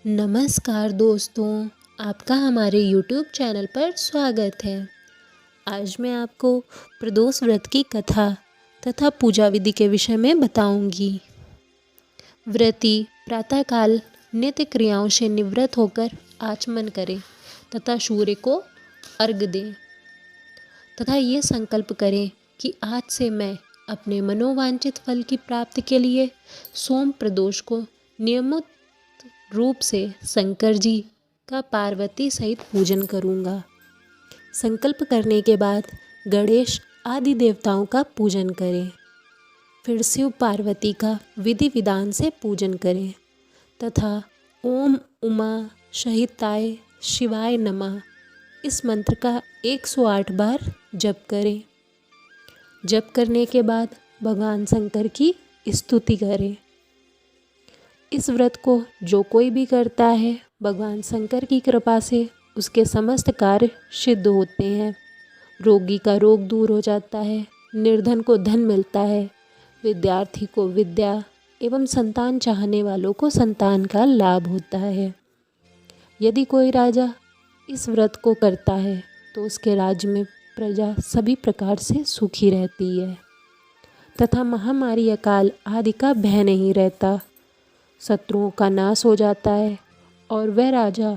नमस्कार दोस्तों, आपका हमारे YouTube चैनल पर स्वागत है। आज मैं आपको प्रदोष व्रत की कथा तथा पूजा विधि के विषय में बताऊंगी। व्रती प्रातःकाल नित्य क्रियाओं से निवृत्त होकर आचमन करें तथा सूर्य को अर्घ्य दें तथा ये संकल्प करें कि आज से मैं अपने मनोवांछित फल की प्राप्ति के लिए सोम प्रदोष को नियमित रूप से शंकर जी का पार्वती सहित पूजन करूंगा। संकल्प करने के बाद गणेश आदि देवताओं का पूजन करें। फिर शिव पार्वती का विधि विधान से पूजन करें तथा ओम उमा सहिताय शिवाय नमः इस मंत्र का 108 बार जप करें। जप करने के बाद भगवान शंकर की स्तुति करें। इस व्रत को जो कोई भी करता है, भगवान शंकर की कृपा से उसके समस्त कार्य सिद्ध होते हैं। रोगी का रोग दूर हो जाता है, निर्धन को धन मिलता है, विद्यार्थी को विद्या एवं संतान चाहने वालों को संतान का लाभ होता है। यदि कोई राजा इस व्रत को करता है तो उसके राज्य में प्रजा सभी प्रकार से सुखी रहती है तथा महामारी अकाल आदि का भय नहीं रहता। शत्रुओं का नाश हो जाता है और वह राजा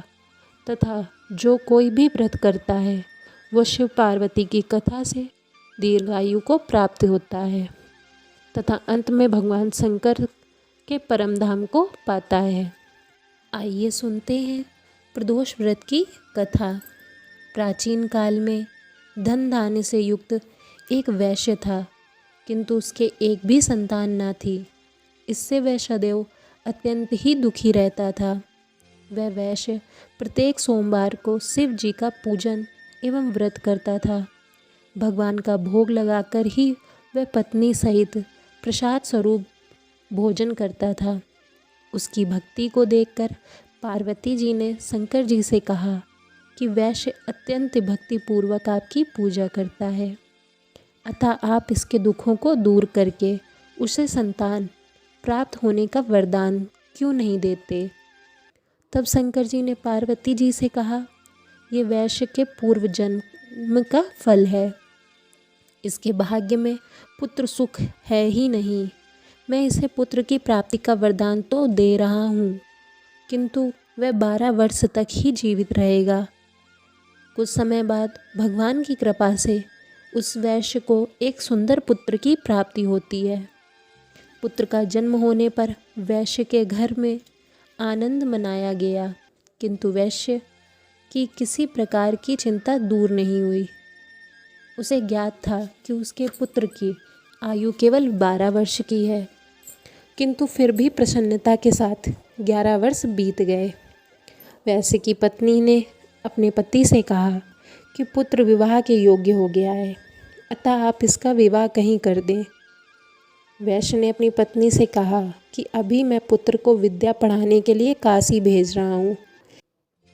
तथा जो कोई भी व्रत करता है वह शिव पार्वती की कथा से दीर्घायु को प्राप्त होता है तथा अंत में भगवान शंकर के परम धाम को पाता है। आइए सुनते हैं प्रदोष व्रत की कथा। प्राचीन काल में धन धान्य से युक्त एक वैश्य था, किंतु उसके एक भी संतान न थी। इससे वह सदैव अत्यंत ही दुखी रहता था। वह वैश्य प्रत्येक सोमवार को शिव जी का पूजन एवं व्रत करता था। भगवान का भोग लगाकर ही वह पत्नी सहित प्रसाद स्वरूप भोजन करता था। उसकी भक्ति को देखकर पार्वती जी ने शंकर जी से कहा कि वैश्य अत्यंत भक्तिपूर्वक आपकी पूजा करता है, अतः आप इसके दुखों को दूर करके उसे संतान प्राप्त होने का वरदान क्यों नहीं देते। तब शंकर जी ने पार्वती जी से कहा, ये वैश्य के पूर्व जन्म का फल है। इसके भाग्य में पुत्र सुख है ही नहीं। मैं इसे पुत्र की प्राप्ति का वरदान तो दे रहा हूँ, किंतु वह 12 वर्ष तक ही जीवित रहेगा। कुछ समय बाद भगवान की कृपा से उस वैश्य को एक सुंदर पुत्र की प्राप्ति होती है। पुत्र का जन्म होने पर वैश्य के घर में आनंद मनाया गया, किंतु वैश्य की किसी प्रकार की चिंता दूर नहीं हुई। उसे ज्ञात था कि उसके पुत्र की आयु केवल 12 वर्ष की है, किंतु फिर भी प्रसन्नता के साथ 11 वर्ष बीत गए। वैश्य की पत्नी ने अपने पति से कहा कि पुत्र विवाह के योग्य हो गया है, अतः आप इसका विवाह कहीं कर दें। वैश्य ने अपनी पत्नी से कहा कि अभी मैं पुत्र को विद्या पढ़ाने के लिए काशी भेज रहा हूँ,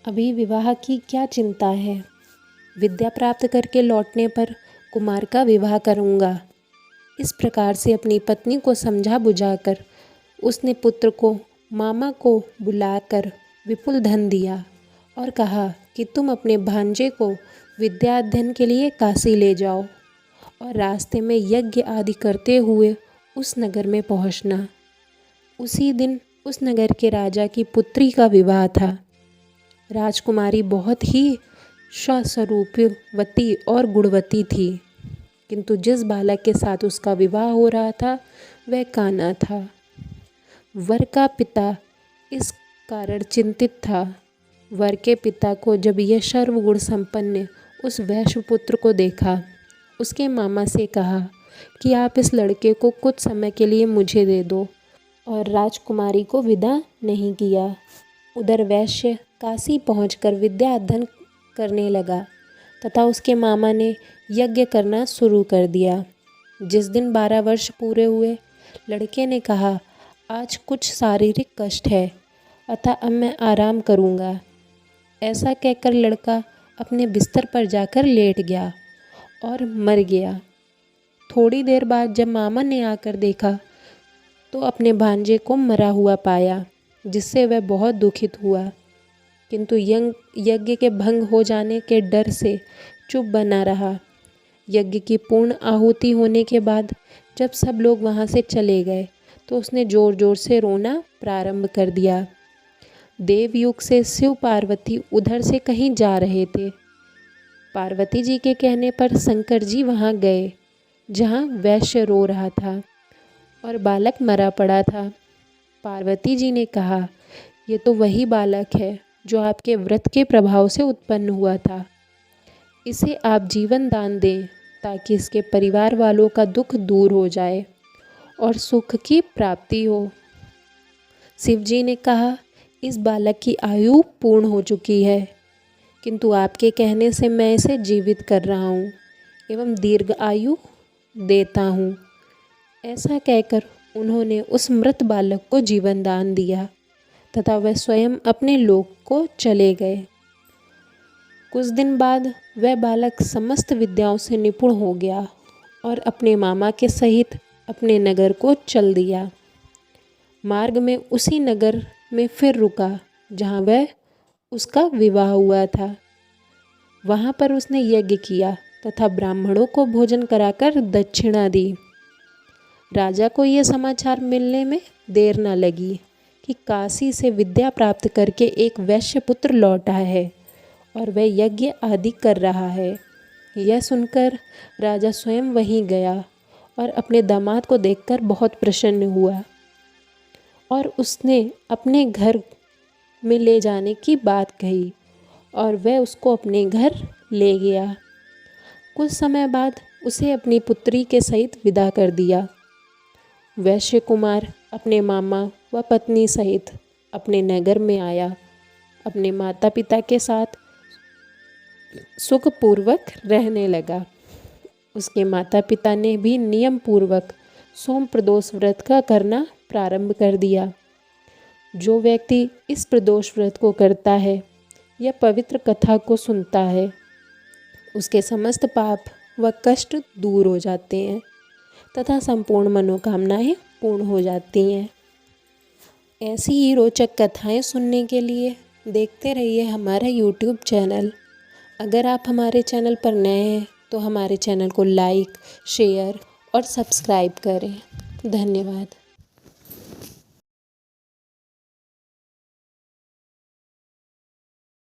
अभी विवाह की क्या चिंता है। विद्या प्राप्त करके लौटने पर कुमार का विवाह करूँगा। इस प्रकार से अपनी पत्नी को समझा बुझाकर उसने पुत्र को मामा को बुलाकर विपुल धन दिया और कहा कि तुम अपने भांजे को विद्या अध्ययन के लिए काशी ले जाओ और रास्ते में यज्ञ आदि करते हुए उस नगर में पहुंचना। उसी दिन उस नगर के राजा की पुत्री का विवाह था। राजकुमारी बहुत ही स्वस्वरूपवती और गुणवती थी, किंतु जिस बालक के साथ उसका विवाह हो रहा था वह काना था। वर का पिता इस कारण चिंतित था। वर के पिता को जब यह सर्वगुण संपन्न उस वैश्य पुत्र को देखा, उसके मामा से कहा कि आप इस लड़के को कुछ समय के लिए मुझे दे दो, और राजकुमारी को विदा नहीं किया। उधर वैश्य काशी पहुंचकर विद्या अध्ययन करने लगा तथा उसके मामा ने यज्ञ करना शुरू कर दिया। जिस दिन 12 वर्ष पूरे हुए, लड़के ने कहा, आज कुछ शारीरिक कष्ट है, अतः अब मैं आराम करूँगा। ऐसा कहकर लड़का अपने बिस्तर पर जाकर लेट गया और मर गया। थोड़ी देर बाद जब मामा ने आकर देखा तो अपने भांजे को मरा हुआ पाया। जिससे वह बहुत दुखित हुआ, किंतु यज्ञ के भंग हो जाने के डर से चुप बना रहा। यज्ञ की पूर्ण आहुति होने के बाद जब सब लोग वहाँ से चले गए तो उसने ज़ोर ज़ोर से रोना प्रारंभ कर दिया। देवयुग से शिव पार्वती उधर से कहीं जा रहे थे। पार्वती जी के कहने पर शंकर जी वहाँ गए जहाँ वैश्य रो रहा था और बालक मरा पड़ा था। पार्वती जी ने कहा, ये तो वही बालक है जो आपके व्रत के प्रभाव से उत्पन्न हुआ था। इसे आप जीवन दान दें ताकि इसके परिवार वालों का दुख दूर हो जाए और सुख की प्राप्ति हो। शिव जी ने कहा, इस बालक की आयु पूर्ण हो चुकी है, किंतु आपके कहने से मैं इसे जीवित कर रहा हूँ एवं दीर्घ आयु देता हूँ। ऐसा कहकर उन्होंने उस मृत बालक को जीवन दान दिया तथा वह स्वयं अपने लोक को चले गए। कुछ दिन बाद वह बालक समस्त विद्याओं से निपुण हो गया और अपने मामा के सहित अपने नगर को चल दिया। मार्ग में उसी नगर में फिर रुका जहाँ वह उसका विवाह हुआ था। वहाँ पर उसने यज्ञ किया तथा ब्राह्मणों को भोजन कराकर दक्षिणा दी। राजा को यह समाचार मिलने में देर न लगी कि काशी से विद्या प्राप्त करके एक वैश्य पुत्र लौटा है और वह यज्ञ आदि कर रहा है। यह सुनकर राजा स्वयं वहीं गया और अपने दामाद को देखकर बहुत प्रसन्न हुआ और उसने अपने घर में ले जाने की बात कही और वह उसको अपने घर ले गया। कुछ समय बाद उसे अपनी पुत्री के सहित विदा कर दिया। वैश्य कुमार अपने मामा व पत्नी सहित अपने नगर में आया। अपने माता पिता के साथ सुखपूर्वक रहने लगा। उसके माता पिता ने भी नियम पूर्वक सोम प्रदोष व्रत का करना प्रारंभ कर दिया। जो व्यक्ति इस प्रदोष व्रत को करता है या पवित्र कथा को सुनता है, उसके समस्त पाप व कष्ट दूर हो जाते हैं तथा संपूर्ण मनोकामनाएं पूर्ण हो जाती हैं। ऐसी ही रोचक कथाएं सुनने के लिए देखते रहिए हमारा YouTube चैनल। अगर आप हमारे चैनल पर नए हैं तो हमारे चैनल को लाइक, शेयर और सब्सक्राइब करें। धन्यवाद।